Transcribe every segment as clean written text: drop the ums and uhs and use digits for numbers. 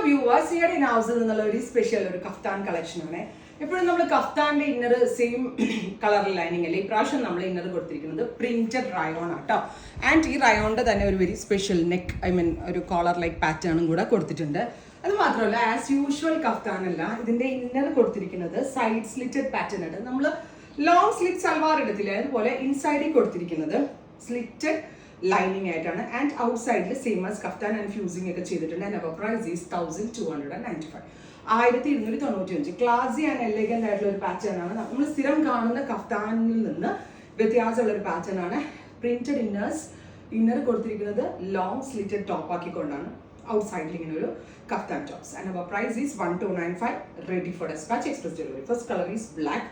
Viewers, ഈയിടെ in ഹൗസിൽ നിന്നുള്ള ഒരു സ്പെഷ്യൽ ഒരു കഫ്താൻ കളക്ഷനാണ്. എപ്പോഴും നമ്മൾ കഫ്താന്റെ ഇന്നർ സെയിം കളർ ലൈനിങ് അല്ലേ, ഇപ്രാവശ്യം നമ്മൾ ഇന്നർ കൊടുത്തിരിക്കുന്നത് പ്രിന്റഡ് റയോൺ ആട്ടോ. ആൻഡ് ഈ റയോണിന്റെ തന്നെ ഒരു വെരി സ്പെഷ്യൽ നെക്ക്, ഒരു കോളർ ലൈക്ക് പാറ്റേണും കൂടെ കൊടുത്തിട്ടുണ്ട്. അത് മാത്രമല്ല, ആസ് യൂഷ്വൽ കഫ്താൻ അല്ല, ഇതിന്റെ ഇന്നർ കൊടുത്തിരിക്കുന്നത് സൈഡ് സ്ലിറ്റഡ് പാറ്റേൺ ആണ്. നമ്മൾ ലോങ് സ്ലിറ്റ് സൽവാർ എടുത്തില്ലേ, അതുപോലെ ഇൻസൈഡിൽ കൊടുത്തിരിക്കുന്നത് സ്ലിറ്റഡ് ലൈനിങ് ആയിട്ടാണ്. ആൻഡ് ഔട്ട് സൈഡിൽ same as kaftan and fusing ഒക്കെ ചെയ്തിട്ടുണ്ട്. And our price is 1295, 1295. Classy and elegant ആയിട്ടുള്ള ഒരു പാറ്റേൺ ആണ്. നമ്മൾ സ്ഥിരം കാണുന്ന കഫ്താനിൽ നിന്ന് വ്യത്യാസമുള്ള ഒരു പാറ്റേൺ ആണ്. പ്രിന്റഡ് ഇന്നർ കൊടുത്തിരിക്കുന്നത് ലോങ് സ്ലിറ്റഡ് ടോപ്പ് ആക്കിക്കൊണ്ടാണ്. ഔട്ട് സൈഡിൽ ഇങ്ങനെ ഒരു kaftan tops. And our price is 1295, ready for dispatch, express delivery. First color is black,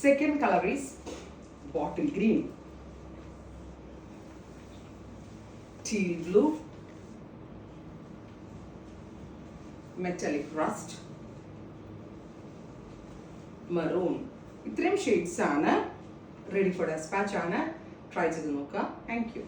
second color is bottle green, teal blue, metallic rust, maroon. ഇത്രയും shades ആണ്. Ready for dispatch ആണ്. Try ചെയ്ത് നോക്കുക. Thank you.